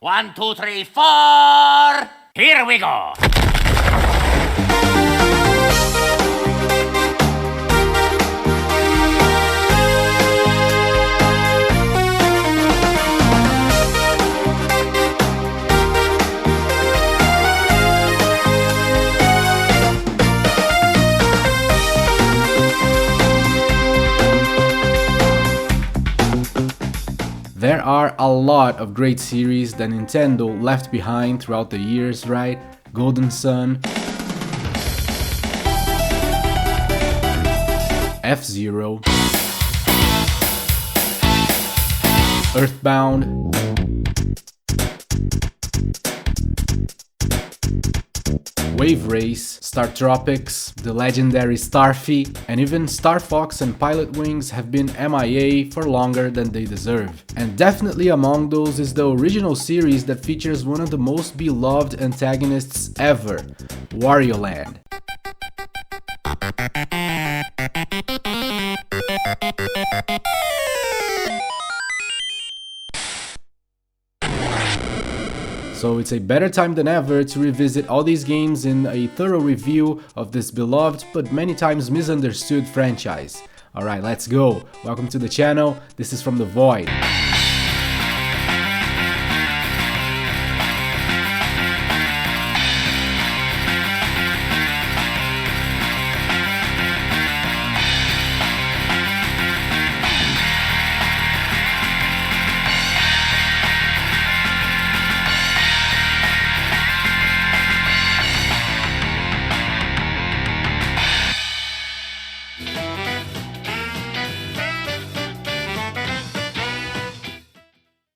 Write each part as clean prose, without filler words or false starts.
1, 2, 3, 4. Here we go. There are a lot of great series that Nintendo left behind throughout the years, right? Golden Sun, F-Zero, Earthbound, Wave Race, Star Tropics, the legendary Starfy, and even Star Fox and Pilot Wings have been MIA for longer than they deserve. And definitely among those is the original series that features one of the most beloved antagonists ever, Wario Land. So it's a better time than ever to revisit all these games in a thorough review of this beloved but many times misunderstood franchise. Alright, let's go. Welcome to the channel. This is From the Void.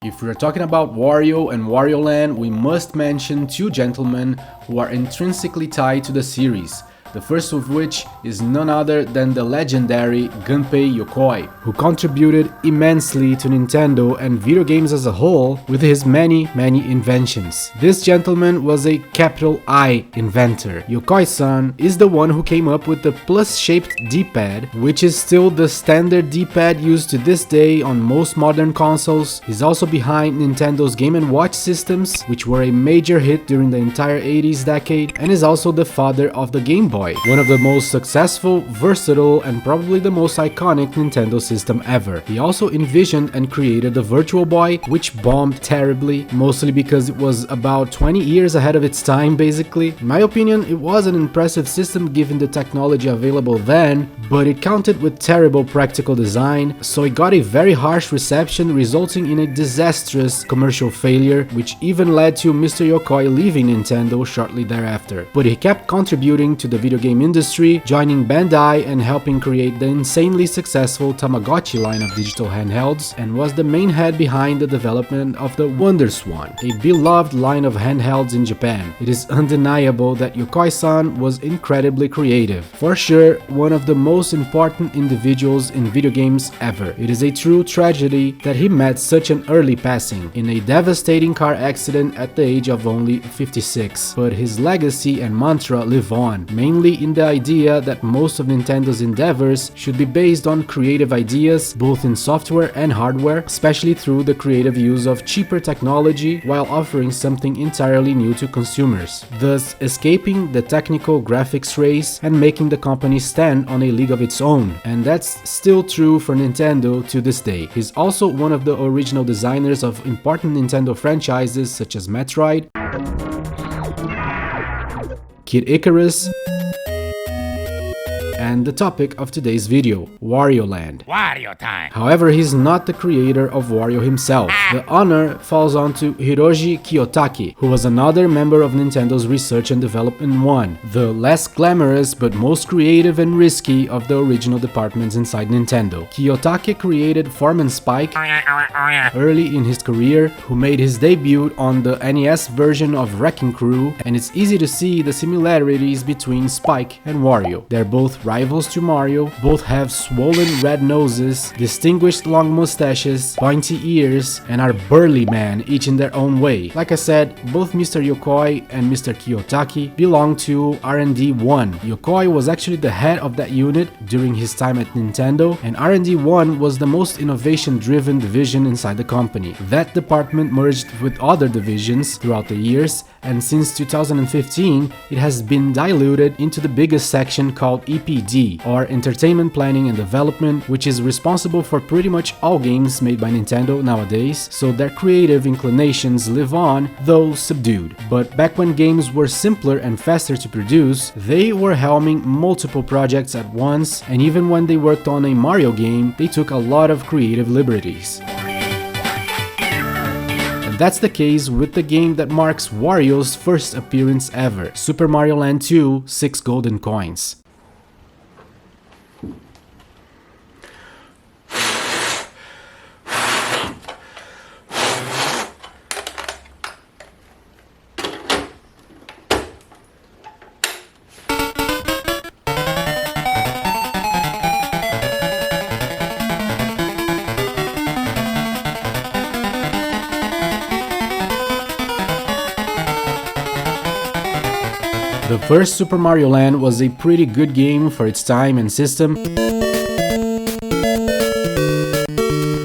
If we're talking about Wario and Wario Land, we must mention two gentlemen who are intrinsically tied to the series. The first of which is none other than the legendary Gunpei Yokoi, who contributed immensely to Nintendo and video games as a whole with his many inventions. This gentleman was a capital I inventor. Yokoi-san is the one who came up with the plus-shaped D-pad, which is still the standard D-pad used to this day on most modern consoles. He's also behind Nintendo's Game & Watch systems, which were a major hit during the entire 80s decade, and is also the father of the Game Boy, one of the most successful, versatile, and probably the most iconic Nintendo system ever. He also envisioned and created the Virtual Boy, which bombed terribly, mostly because it was about 20 years ahead of its time basically. In my opinion, it was an impressive system given the technology available then, but it counted with terrible practical design, so it got a very harsh reception, resulting in a disastrous commercial failure, which even led to Mr. Yokoi leaving Nintendo shortly thereafter. But he kept contributing to the video game industry, joining Bandai and helping create the insanely successful Tamagotchi line of digital handhelds, and was the main head behind the development of the WonderSwan, a beloved line of handhelds in Japan. It is undeniable that Yokoi-san was incredibly creative. For sure, one of the most important individuals in video games ever. It is a true tragedy that he met such an early passing in a devastating car accident at the age of only 56. But his legacy and mantra live on, mainly in the idea that most of Nintendo's endeavors should be based on creative ideas, both in software and hardware, especially through the creative use of cheaper technology while offering something entirely new to consumers, thus escaping the technical graphics race and making the company stand on a league of its own. And that's still true for Nintendo to this day. He's also one of the original designers of important Nintendo franchises such as Metroid, Kid Icarus, and the topic of today's video, Wario Land. Wario time. However, he's not the creator of Wario himself. The honor falls on to Hiroshi Kiyotaki, who was another member of Nintendo's Research and Development 1, the less glamorous but most creative and risky of the original departments inside Nintendo. Kiyotaki created Foreman Spike early in his career, who made his debut on the NES version of Wrecking Crew, and it's easy to see the similarities between Spike and Wario. They're both rivals to Mario. Both have swollen red noses, distinguished long mustaches, pointy ears, and are burly men, each in their own way. Like I said, both Mr. Yokoi and Mr. Kiyotaki belong to R&D 1. Yokoi was actually the head of that unit during his time at Nintendo, and R&D 1 was the most innovation-driven division inside the company. That department merged with other divisions throughout the years, and since 2015, it has been diluted into the biggest section called EPD, or Entertainment Planning and Development, which is responsible for pretty much all games made by Nintendo nowadays, so their creative inclinations live on, though subdued. But back when games were simpler and faster to produce, they were helming multiple projects at once, and even when they worked on a Mario game, they took a lot of creative liberties. And that's the case with the game that marks Wario's first appearance ever, Super Mario Land 2: 6 Golden Coins. The first Super Mario Land was a pretty good game for its time and system,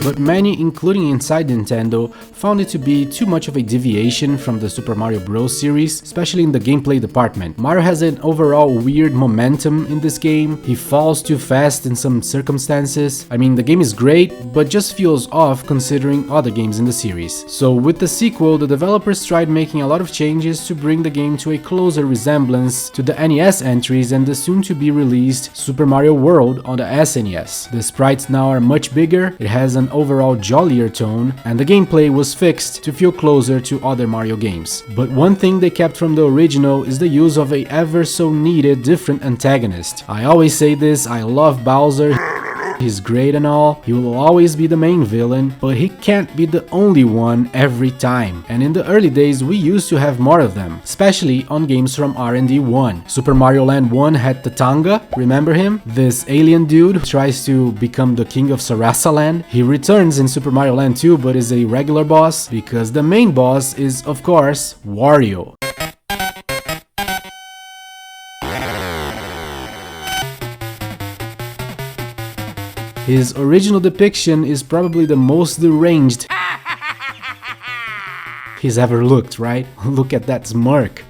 but many, including inside Nintendo, found it to be too much of a deviation from the Super Mario Bros. Series, especially in the gameplay department. Mario has an overall weird momentum in this game. He falls too fast in some circumstances. I mean, the game is great, but just feels off considering other games in the series. So with the sequel, the developers tried making a lot of changes to bring the game to a closer resemblance to the NES entries and the soon-to-be released Super Mario World on the SNES. The sprites now are much bigger, it has an overall jollier tone, and the gameplay was fixed to feel closer to other Mario games. But one thing they kept from the original is the use of a ever so needed different antagonist. I always say this, I love Bowser. He's great and all, he will always be the main villain, but he can't be the only one every time. And in the early days we used to have more of them, especially on games from R&D 1. Super Mario Land 1 had Tatanga, remember him? This alien dude who tries to become the king of Sarasa Land. He returns in Super Mario Land 2 but is a regular boss, because the main boss is, of course, Wario. His original depiction is probably the most deranged he's ever looked, right? Look at that smirk.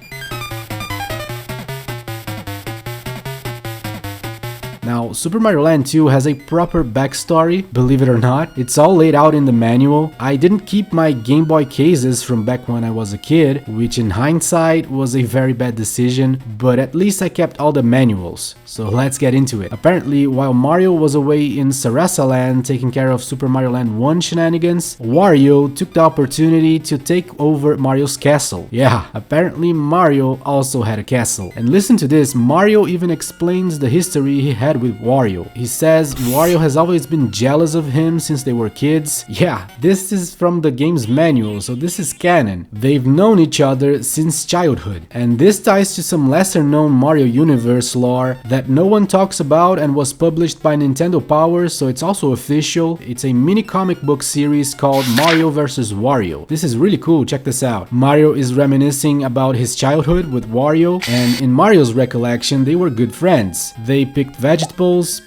Now, Super Mario Land 2 has a proper backstory, believe it or not. It's all laid out in the manual. I didn't keep my Game Boy cases from back when I was a kid, which in hindsight was a very bad decision, but at least I kept all the manuals. So let's get into it. Apparently, while Mario was away in Sarasa Land taking care of Super Mario Land 1 shenanigans, Wario took the opportunity to take over Mario's castle. Yeah, apparently Mario also had a castle. And listen to this, Mario even explains the history he had with Wario. He says Wario has always been jealous of him since they were kids. Yeah, this is from the game's manual, so this is canon. They've known each other since childhood. And this ties to some lesser known Mario Universe lore that no one talks about and was published by Nintendo Power, so it's also official. It's a mini comic book series called Mario vs. Wario. This is really cool, check this out. Mario is reminiscing about his childhood with Wario, and in Mario's recollection they were good friends. They picked vegetables,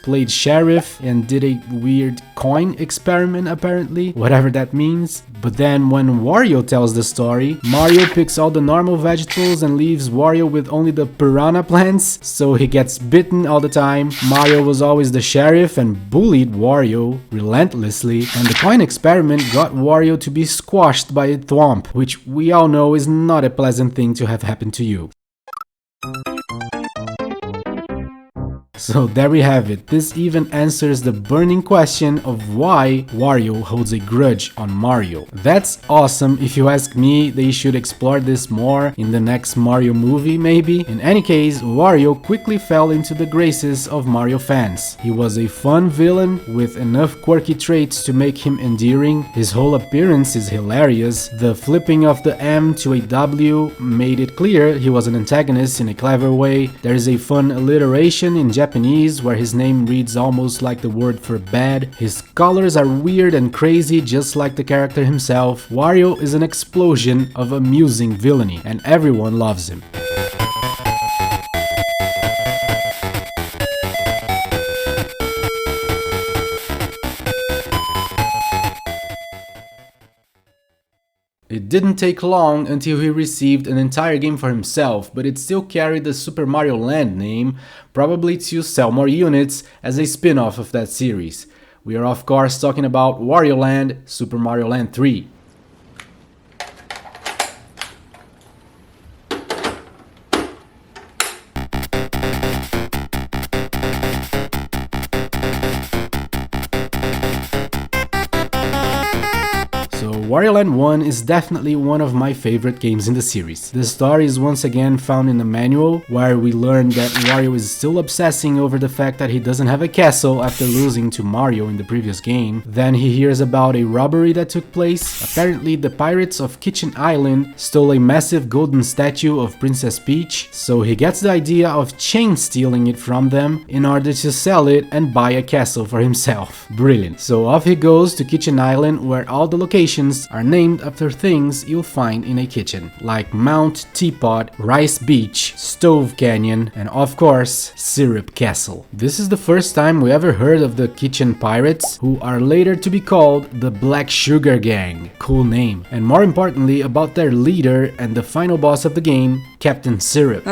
played sheriff, and did a weird coin experiment apparently, whatever that means. But then when Wario tells the story, Mario picks all the normal vegetables and leaves Wario with only the piranha plants, so he gets bitten all the time. Mario was always the sheriff and bullied Wario relentlessly, and the coin experiment got Wario to be squashed by a thwomp, which we all know is not a pleasant thing to have happened to you. So there we have it. This even answers the burning question of why Wario holds a grudge on Mario. That's awesome. If you ask me, they should explore this more in the next Mario movie maybe. In any case, Wario quickly fell into the graces of Mario fans. He was a fun villain with enough quirky traits to make him endearing. His whole appearance is hilarious. The flipping of the M to a W made it clear he was an antagonist in a clever way. There is a fun alliteration in Japanese Japanese, where his name reads almost like the word for bad. His colors are weird and crazy, just like the character himself. Wario is an explosion of amusing villainy, and everyone loves him. It didn't take long until he received an entire game for himself, but it still carried the Super Mario Land name, probably to sell more units as a spin-off of that series. We are of course talking about Wario Land, Super Mario Land 3. Wario Land 1 is definitely one of my favorite games in the series. The story is once again found in the manual, where we learn that Wario is still obsessing over the fact that he doesn't have a castle after losing to Mario in the previous game. Then he hears about a robbery that took place. Apparently the pirates of Kitchen Island stole a massive golden statue of Princess Peach, so he gets the idea of chain stealing it from them in order to sell it and buy a castle for himself. Brilliant. So off he goes to Kitchen Island, where all the locations are named after things you'll find in a kitchen, like Mount Teapot, Rice Beach, Stove Canyon, and of course, Syrup Castle. This is the first time we ever heard of the Kitchen Pirates, who are later to be called the Black Sugar Gang. Cool name. And more importantly, about their leader and the final boss of the game, Captain Syrup.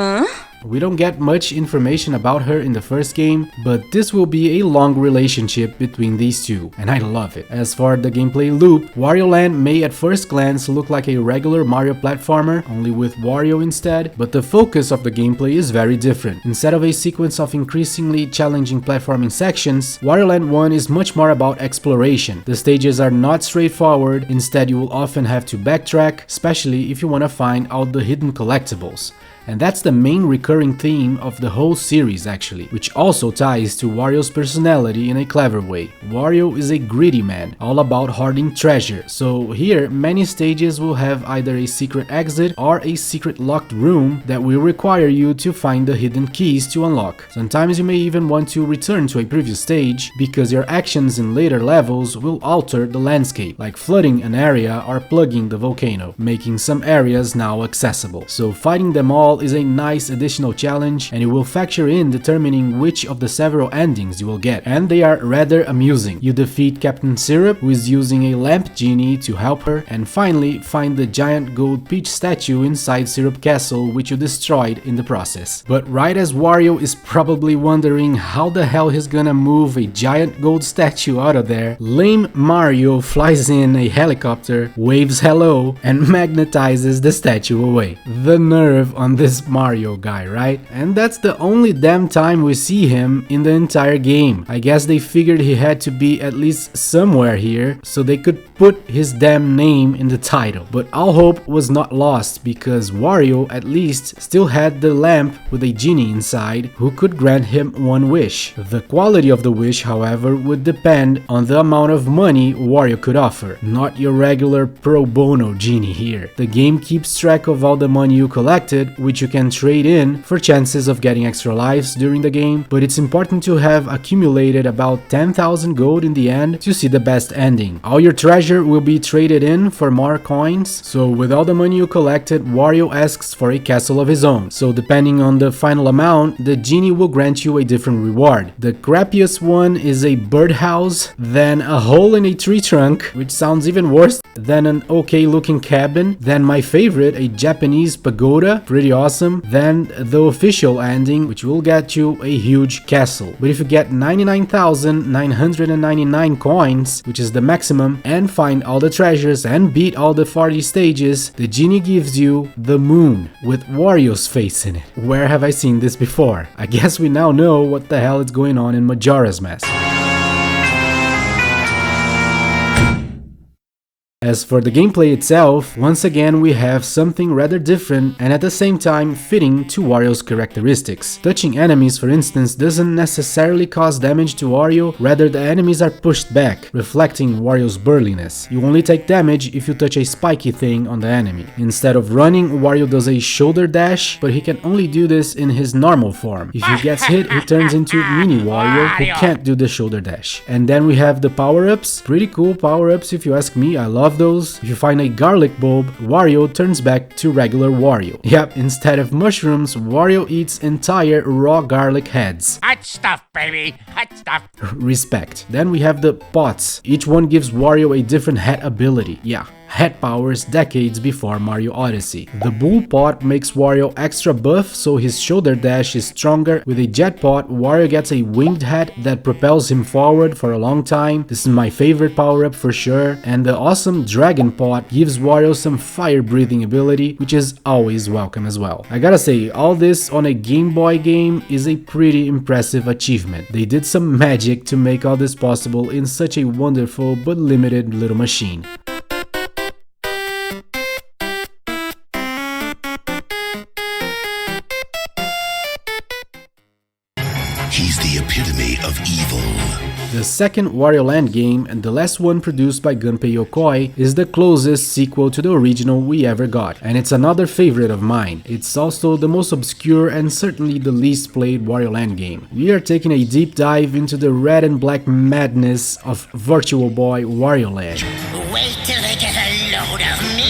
We don't get much information about her in the first game, but this will be a long relationship between these two, and I love it. As for the gameplay loop, Wario Land may at first glance look like a regular Mario platformer, only with Wario instead, but the focus of the gameplay is very different. Instead of a sequence of increasingly challenging platforming sections, Wario Land 1 is much more about exploration. The stages are not straightforward, instead you will often have to backtrack, especially if you want to find out the hidden collectibles. And that's the main recurring theme of the whole series actually, which also ties to Wario's personality in a clever way. Wario is a greedy man, all about hoarding treasure, so here many stages will have either a secret exit or a secret locked room that will require you to find the hidden keys to unlock. Sometimes you may even want to return to a previous stage, because your actions in later levels will alter the landscape, like flooding an area or plugging the volcano, making some areas now accessible. So fighting them all is a nice additional challenge, and it will factor in determining which of the several endings you will get, and they are rather amusing. You defeat Captain Syrup, who is using a lamp genie to help her, and finally find the giant gold Peach statue inside Syrup Castle, which you destroyed in the process. But right as Wario is probably wondering how the hell he's gonna move a giant gold statue out of there, lame Mario flies in a helicopter, waves hello, and magnetizes the statue away. The nerve on this Mario guy, right? And that's the only damn time we see him in the entire game. I guess they figured he had to be at least somewhere here, so they could put his damn name in the title. But all hope was not lost, because Wario at least still had the lamp with a genie inside who could grant him one wish. The quality of the wish, however, would depend on the amount of money Wario could offer, not your regular pro bono genie here. The game keeps track of all the money you collected, which you can trade in for chances of getting extra lives during the game, but it's important to have accumulated about 10,000 gold in the end to see the best ending. All your treasure will be traded in for more coins, so with all the money you collected, Wario asks for a castle of his own. So depending on the final amount, the genie will grant you a different reward. The crappiest one is a birdhouse, then a hole in a tree trunk, which sounds even worse, then an okay looking cabin, then my favorite, a Japanese pagoda, pretty awesome, then the official ending, which will get you a huge castle. But if you get 99,999 coins, which is the maximum, and find all the treasures and beat all the 40 stages, the genie gives you the moon with Wario's face in it. Where have I seen this before? I guess we now know what the hell is going on in Majora's Mask. As for the gameplay itself, once again we have something rather different and at the same time fitting to Wario's characteristics. Touching enemies, for instance, doesn't necessarily cause damage to Wario, rather the enemies are pushed back, reflecting Wario's burliness. You only take damage if you touch a spiky thing on the enemy. Instead of running, Wario does a shoulder dash, but he can only do this in his normal form. If he gets hit, he turns into Mini Wario, who can't do the shoulder dash. And then we have the power-ups. Pretty cool power-ups if you ask me, I love those. If you find a garlic bulb, Wario turns back to regular Wario. Yep, instead of mushrooms, Wario eats entire raw garlic heads. Hot stuff, baby. Hot stuff. Respect. Then we have the pots. Each one gives Wario a different head ability. Yeah, head powers decades before Mario Odyssey. The bull pot makes Wario extra buff, so his shoulder dash is stronger. With a jet pot, Wario gets a winged head that propels him forward for a long time. This is my favorite power-up for sure. And the awesome dragon pot gives Wario some fire breathing ability, which is always welcome as well. I gotta say, all this on a Game Boy game is a pretty impressive achievement. They did some magic to make all this possible in such a wonderful but limited little machine. He's the epitome of evil. The second Wario Land game, and the last one produced by Gunpei Yokoi, is the closest sequel to the original we ever got, and it's another favorite of mine. It's also the most obscure and certainly the least played Wario Land game. We are taking a deep dive into the red and black madness of Virtual Boy Wario Land. Wait till they get a load of me!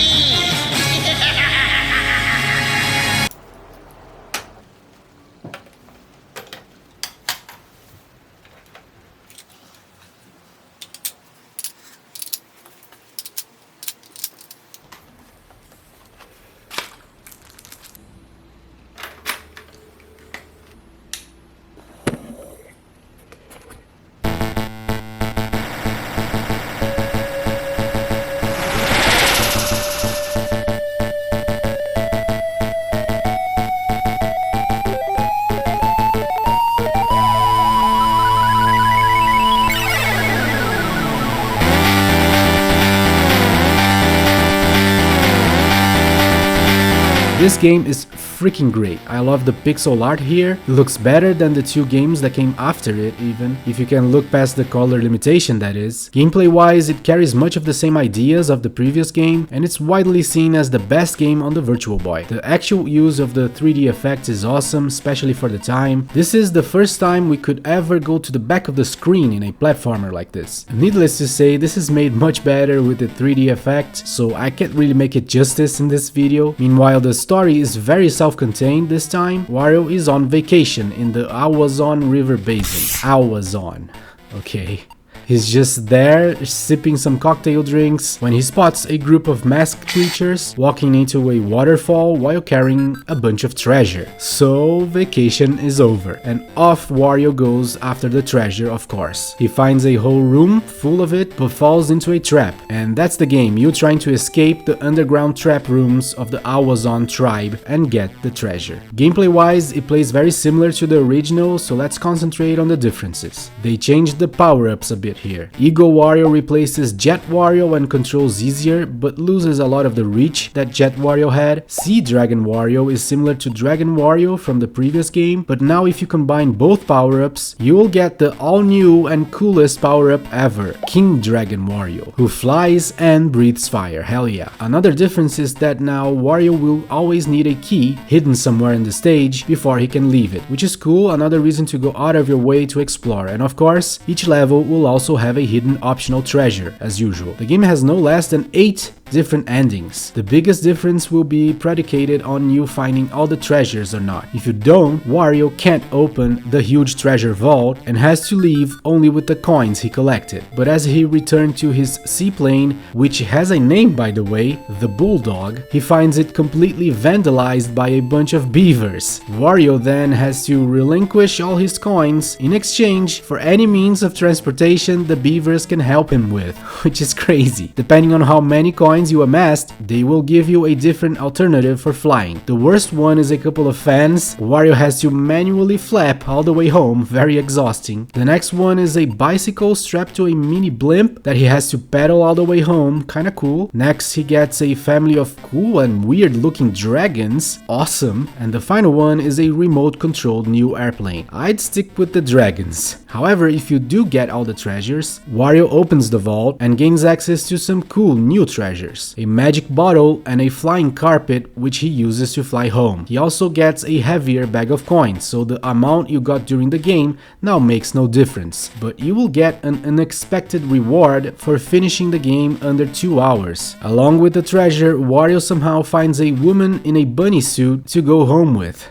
This game is freaking great. I love the pixel art here. It looks better than the two games that came after it, even if you can look past the color limitation, that is. Gameplay wise, it carries much of the same ideas of the previous game, and it's widely seen as the best game on the Virtual Boy. The actual use of the 3D effects is awesome, especially for the time. This is the first time we could ever go to the back of the screen in a platformer like this. Needless to say, this is made much better with the 3D effect, so I can't really make it justice in this video. Meanwhile, the story is very self-contained this time. Wario is on vacation in the Awazon River Basin. Awazon. Okay. He's just there, sipping some cocktail drinks, when he spots a group of masked creatures walking into a waterfall while carrying a bunch of treasure. So, vacation is over, and off Wario goes after the treasure, of course. He finds a whole room full of it, but falls into a trap. And that's the game, you trying to escape the underground trap rooms of the Awazon tribe and get the treasure. Gameplay-wise, it plays very similar to the original, so let's concentrate on the differences. They changed the power-ups a bit here. Ego Wario replaces Jet Wario and controls easier, but loses a lot of the reach that Jet Wario had. Sea Dragon Wario is similar to Dragon Wario from the previous game, but now if you combine both power-ups, you will get the all-new and coolest power-up ever, King Dragon Wario, who flies and breathes fire, hell yeah. Another difference is that now Wario will always need a key hidden somewhere in the stage before he can leave it, which is cool, another reason to go out of your way to explore, and of course, each level will also have a hidden optional treasure, as usual. The game has no less than 8 different endings. The biggest difference will be predicated on you finding all the treasures or not. If you don't, Wario can't open the huge treasure vault and has to leave only with the coins he collected. But as he returned to his seaplane, which has a name by the way, the Bulldog, he finds it completely vandalized by a bunch of beavers. Wario then has to relinquish all his coins in exchange for any means of transportation the beavers can help him with, which is crazy. Depending on how many coins finds you amassed, they will give you a different alternative for flying. The worst one is a couple of fans. Wario has to manually flap all the way home, very exhausting. The next one is a bicycle strapped to a mini blimp that he has to pedal all the way home, kinda cool. Next, he gets a family of cool and weird looking dragons, awesome. And the final one is a remote controlled new airplane. I'd stick with the dragons. However, if you do get all the treasures, Wario opens the vault and gains access to some cool new treasures. A magic bottle and a flying carpet which he uses to fly home. He also gets a heavier bag of coins, so the amount you got during the game now makes no difference. But you will get an unexpected reward for finishing the game under 2 hours. Along with the treasure, Wario somehow finds a woman in a bunny suit to go home with.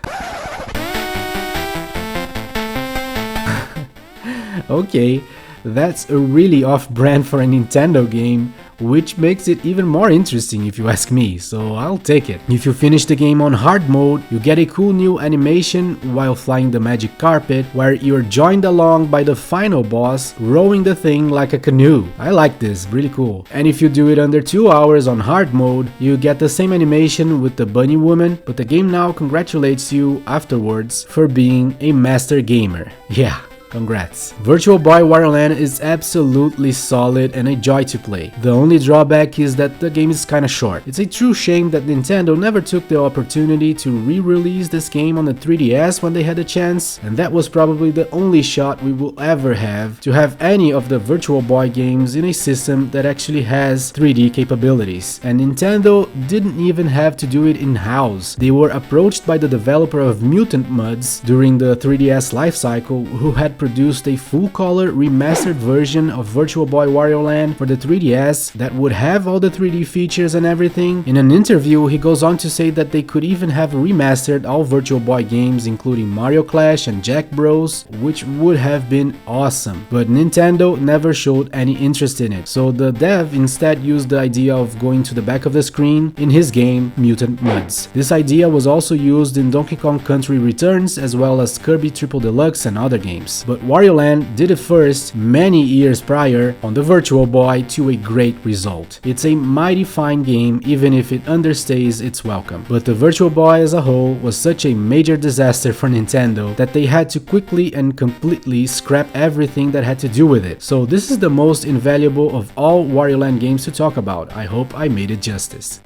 Okay, that's a really off-brand for a Nintendo game, which makes it even more interesting if you ask me, so I'll take it. If you finish the game on hard mode, you get a cool new animation while flying the magic carpet, where you're joined along by the final boss, rowing the thing like a canoe. I like this, really cool. And if you do it under 2 hours on hard mode, you get the same animation with the bunny woman, but the game now congratulates you afterwards for being a master gamer. Yeah. Congrats. Virtual Boy Wario Land is absolutely solid and a joy to play. The only drawback is that the game is kinda short. It's a true shame that Nintendo never took the opportunity to re-release this game on the 3DS when they had a chance, and that was probably the only shot we will ever have to have any of the Virtual Boy games in a system that actually has 3D capabilities. And Nintendo didn't even have to do it in-house. They were approached by the developer of Mutant Mudds during the 3DS lifecycle, who had produced a full-color remastered version of Virtual Boy Wario Land for the 3DS that would have all the 3D features and everything. In an interview, he goes on to say that they could even have remastered all Virtual Boy games, including Mario Clash and Jack Bros, which would have been awesome. But Nintendo never showed any interest in it, so the dev instead used the idea of going to the back of the screen in his game Mutant Mudds. This idea was also used in Donkey Kong Country Returns as well as Kirby Triple Deluxe and other games. But Wario Land did it first many years prior on the Virtual Boy to a great result. It's a mighty fine game even if it understays its welcome. But the Virtual Boy as a whole was such a major disaster for Nintendo that they had to quickly and completely scrap everything that had to do with it. So this is the most invaluable of all Wario Land games to talk about. I hope I made it justice.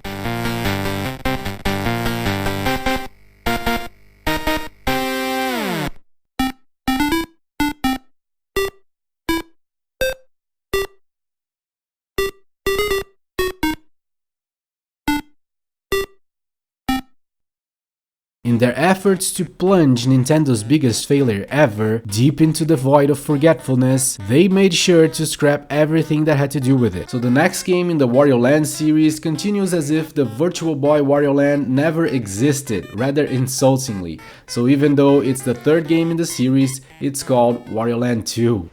In their efforts to plunge Nintendo's biggest failure ever deep into the void of forgetfulness, they made sure to scrap everything that had to do with it. So the next game in the Wario Land series continues as if the Virtual Boy Wario Land never existed, rather insultingly. So even though it's the third game in the series, it's called Wario Land 2.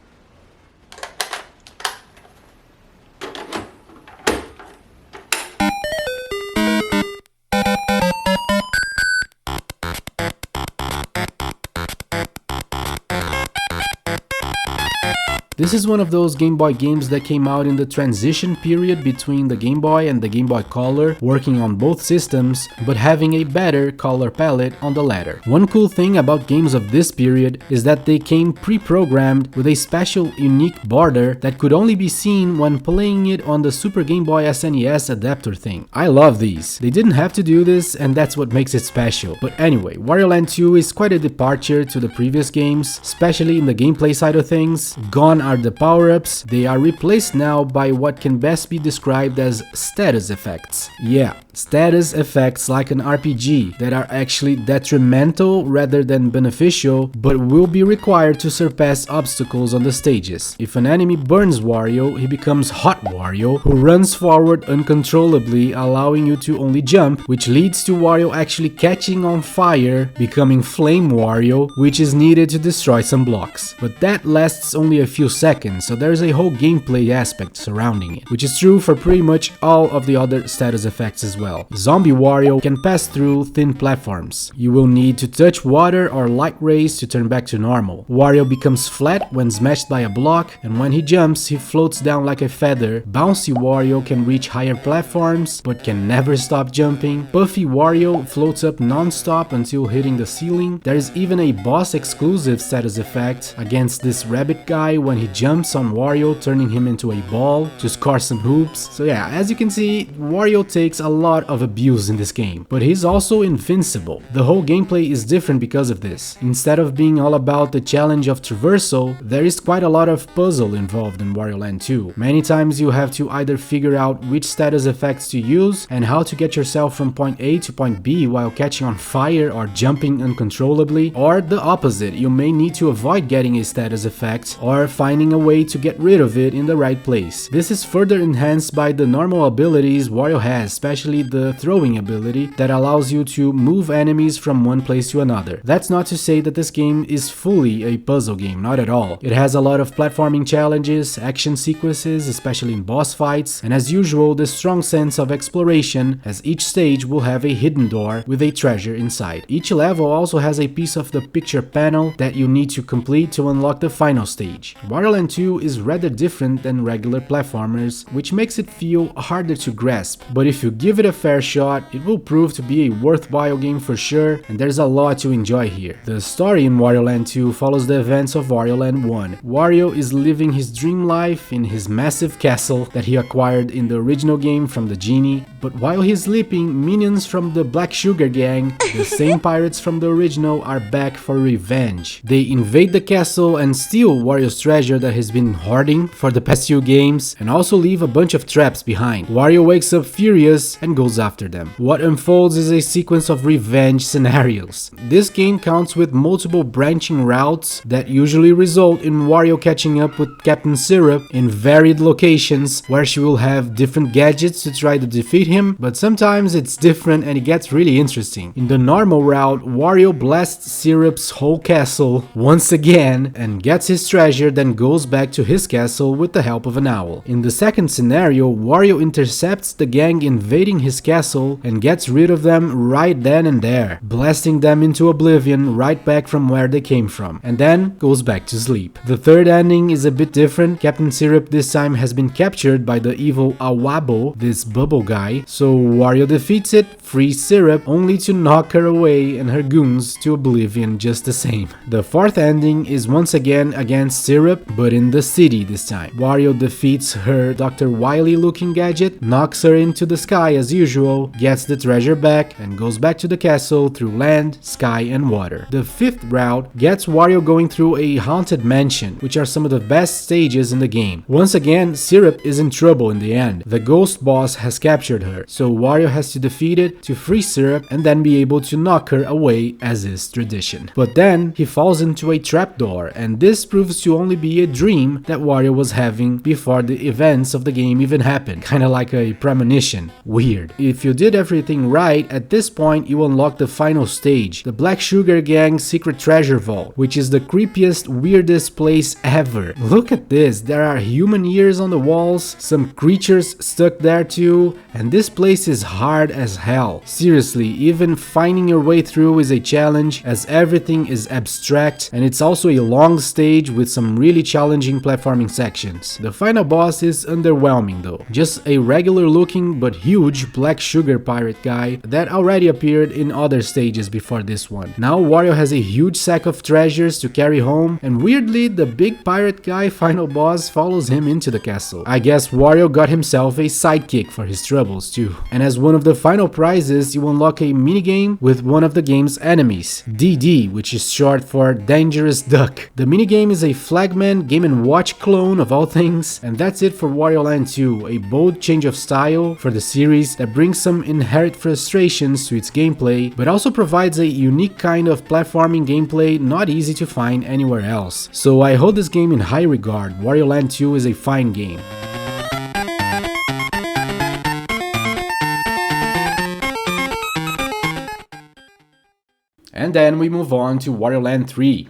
This is one of those Game Boy games that came out in the transition period between the Game Boy and the Game Boy Color, working on both systems, but having a better color palette on the latter. One cool thing about games of this period is that they came pre-programmed with a special unique border that could only be seen when playing it on the Super Game Boy SNES adapter thing. I love these. They didn't have to do this, and that's what makes it special. But anyway, Wario Land 2 is quite a departure to the previous games, especially in the gameplay side of things. Gone are the power-ups. They are replaced now by what can best be described as status effects. Yeah, status effects like an RPG that are actually detrimental rather than beneficial, but will be required to surpass obstacles on the stages. If an enemy burns Wario, he becomes Hot Wario, who runs forward uncontrollably, allowing you to only jump, which leads to Wario actually catching on fire, becoming Flame Wario, which is needed to destroy some blocks. But that lasts only a few seconds, so there's a whole gameplay aspect surrounding it, which is true for pretty much all of the other status effects as well. Zombie Wario can pass through thin platforms. You will need to touch water or light rays to turn back to normal. Wario becomes flat when smashed by a block, and when he jumps, he floats down like a feather. Bouncy Wario can reach higher platforms, but can never stop jumping. Puffy Wario floats up non-stop until hitting the ceiling. There is even a boss exclusive status effect against this rabbit guy when he jumps on Wario, turning him into a ball to score some hoops. So yeah, as you can see, Wario takes a lot of abuse in this game, but he's also invincible. The whole gameplay is different because of this. Instead of being all about the challenge of traversal, there is quite a lot of puzzle involved in Wario Land 2. Many times you have to either figure out which status effects to use and how to get yourself from point A to point B while catching on fire or jumping uncontrollably, or the opposite, you may need to avoid getting a status effect or finding a way to get rid of it in the right place. This is further enhanced by the normal abilities Wario has, especially the throwing ability that allows you to move enemies from one place to another. That's not to say that this game is fully a puzzle game, not at all. It has a lot of platforming challenges, action sequences, especially in boss fights, and as usual, the strong sense of exploration, as each stage will have a hidden door with a treasure inside. Each level also has a piece of the picture panel that you need to complete to unlock the final stage. Wario Land 2 is rather different than regular platformers, which makes it feel harder to grasp, but if you give it a fair shot, it will prove to be a worthwhile game for sure, and there's a lot to enjoy here. The story in Wario Land 2 follows the events of Wario Land 1. Wario is living his dream life in his massive castle that he acquired in the original game from the genie, but while he's sleeping, minions from the Black Sugar Gang, the same pirates from the original, are back for revenge. They invade the castle and steal Wario's treasure that he's been hoarding for the past few games, and also leave a bunch of traps behind. Wario wakes up furious and goes after them. What unfolds is a sequence of revenge scenarios. This game counts with multiple branching routes that usually result in Wario catching up with Captain Syrup in varied locations where she will have different gadgets to try to defeat him, but sometimes it's different and it gets really interesting. In the normal route, Wario blasts Syrup's whole castle once again and gets his treasure, then goes back to his castle with the help of an owl. In the second scenario, Wario intercepts the gang invading his castle and gets rid of them right then and there, blasting them into oblivion right back from where they came from, and then goes back to sleep. The third ending is a bit different. Captain Syrup this time has been captured by the evil Awabo, this bubble guy, so Wario defeats it, frees Syrup, only to knock her away and her goons to oblivion just the same. The fourth ending is once again against Syrup, but in the city this time. Wario defeats her Dr. Wily looking gadget, knocks her into the sky as usual, gets the treasure back, and goes back to the castle through land, sky, and water. The fifth route gets Wario going through a haunted mansion, which are some of the best stages in the game. Once again, Syrup is in trouble in the end. The ghost boss has captured her, so Wario has to defeat it to free Syrup and then be able to knock her away as is tradition. But then he falls into a trapdoor, and this proves to only be a dream that Wario was having before the events of the game even happened. Kinda like a premonition. Weird. If you did everything right, at this point you unlock the final stage, the Black Sugar Gang's secret treasure vault, which is the creepiest, weirdest place ever. Look at this, there are human ears on the walls, some creatures stuck there too, and this place is hard as hell. Seriously, even finding your way through is a challenge, as everything is abstract, and it's also a long stage with some really challenging platforming sections. The final boss is underwhelming though, just a regular looking but huge Black Sugar pirate guy that already appeared in other stages before this one. Now Wario has a huge sack of treasures to carry home, and weirdly the big pirate guy final boss follows him into the castle. I guess Wario got himself a sidekick for his troubles too. And as one of the final prizes, you unlock a minigame with one of the game's enemies, DD, which is short for Dangerous Duck. The minigame is a Flagman Game & Watch clone of all things, and that's it for Wario Land 2, a bold change of style for the series that brings some inherent frustrations to its gameplay, but also provides a unique kind of platforming gameplay not easy to find anywhere else. So I hold this game in high regard. Wario Land 2 is a fine game. And then we move on to Wario Land 3.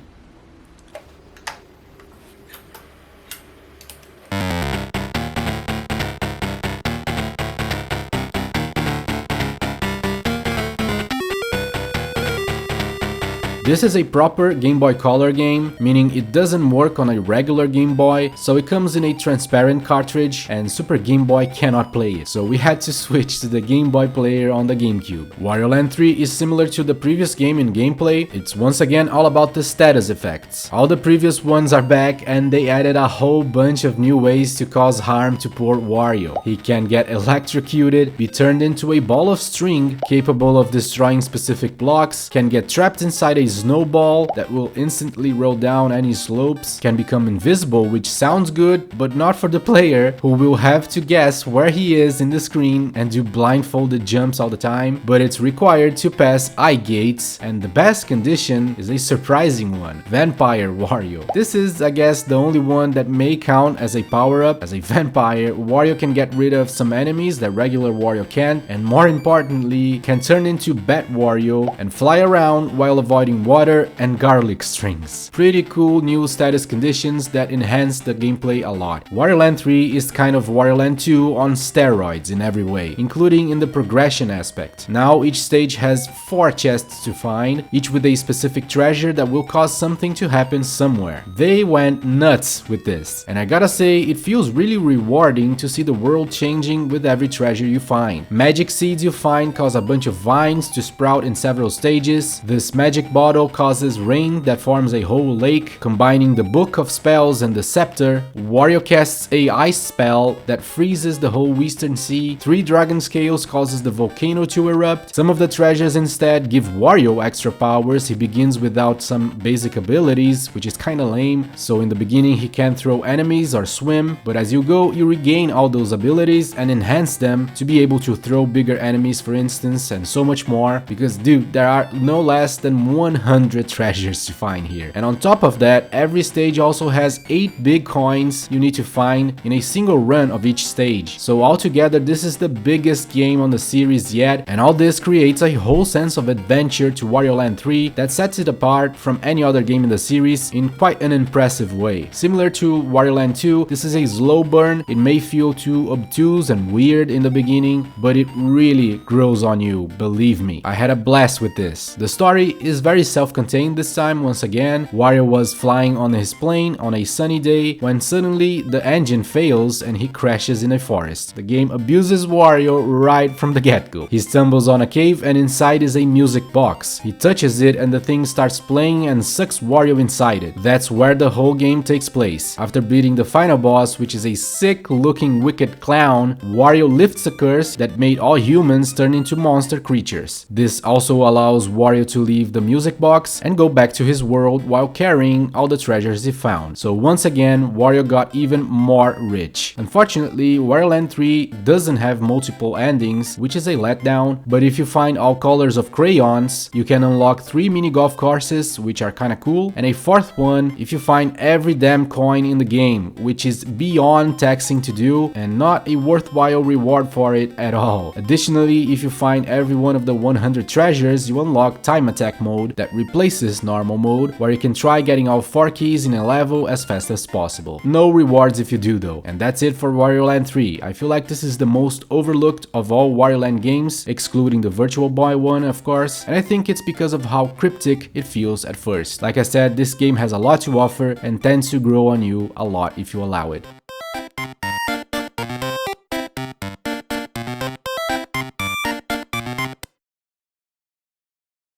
This is a proper Game Boy Color game, meaning it doesn't work on a regular Game Boy, so it comes in a transparent cartridge and Super Game Boy cannot play it, so we had to switch to the Game Boy player on the GameCube. Wario Land 3 is similar to the previous game in gameplay. It's once again all about the status effects. All the previous ones are back and they added a whole bunch of new ways to cause harm to poor Wario. He can get electrocuted, be turned into a ball of string capable of destroying specific blocks, can get trapped inside a snowball that will instantly roll down any slopes, can become invisible, which sounds good, but not for the player, who will have to guess where he is in the screen and do blindfolded jumps all the time, but it's required to pass eye gates, and the best condition is a surprising one, Vampire Wario. This is, I guess, the only one that may count as a power-up. As a vampire, Wario can get rid of some enemies that regular Wario can't, and more importantly, can turn into Bat Wario and fly around while avoiding water and garlic strings. Pretty cool new status conditions that enhance the gameplay a lot. Wario Land 3 is kind of Wario Land 2 on steroids in every way, including in the progression aspect. Now each stage has 4 chests to find, each with a specific treasure that will cause something to happen somewhere. They went nuts with this, and I gotta say it feels really rewarding to see the world changing with every treasure you find. Magic seeds you find cause a bunch of vines to sprout in several stages. This magic bottle causes rain that forms a whole lake, combining the book of spells and the scepter. Wario casts a ice spell that freezes the whole Western Sea. 3 dragon scales causes the volcano to erupt. Some of the treasures instead give Wario extra powers. He begins without some basic abilities, which is kinda lame. So in the beginning he can't throw enemies or swim, but as you go you regain all those abilities and enhance them to be able to throw bigger enemies, for instance, and so much more, because dude, there are no less than 100 treasures to find here. And on top of that, every stage also has 8 big coins you need to find in a single run of each stage. So altogether this is the biggest game on the series yet, and all this creates a whole sense of adventure to Wario Land 3 that sets it apart from any other game in the series in quite an impressive way. Similar to Wario Land 2, this is a slow burn. It may feel too obtuse and weird in the beginning, but it really grows on you, believe me. I had a blast with this. The story is very self-contained this time. Once again, Wario was flying on his plane on a sunny day when suddenly the engine fails and he crashes in a forest. The game abuses Wario right from the get-go. He stumbles on a cave and inside is a music box. He touches it and the thing starts playing and sucks Wario inside it. That's where the whole game takes place. After beating the final boss, which is a sick-looking wicked clown, Wario lifts a curse that made all humans turn into monster creatures. This also allows Wario to leave the music box and go back to his world while carrying all the treasures he found. So once again, Wario got even more rich. Unfortunately, Wario Land 3 doesn't have multiple endings, which is a letdown, but if you find all colors of crayons, you can unlock 3 mini golf courses, which are kinda cool, and a 4th one if you find every damn coin in the game, which is beyond taxing to do and not a worthwhile reward for it at all. Additionally, if you find every one of the 100 treasures, you unlock time attack mode that replaces normal mode, where you can try getting all 4 keys in a level as fast as possible. No rewards if you do though. And that's it for Wario Land 3. I feel like this is the most overlooked of all Wario Land games, excluding the Virtual Boy one of course, and I think it's because of how cryptic it feels at first. Like I said, this game has a lot to offer and tends to grow on you a lot if you allow it.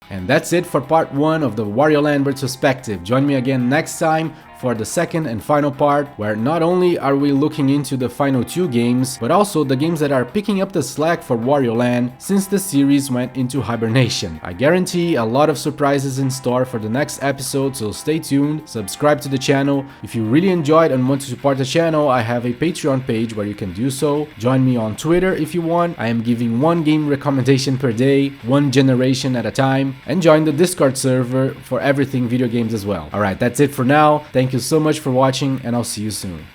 And that's it for part 1 of the Wario Land Retrospective. Join me again next time for the second and final part, where not only are we looking into the final 2 games, but also the games that are picking up the slack for Wario Land since the series went into hibernation. I guarantee a lot of surprises in store for the next episode, so stay tuned, subscribe to the channel. If you really enjoyed and want to support the channel, I have a Patreon page where you can do so. Join me on Twitter if you want. I am giving 1 game recommendation per day, 1 generation at a time, and join the Discord server for everything video games as well. Alright, that's it for now. Thank you so much for watching, and I'll see you soon.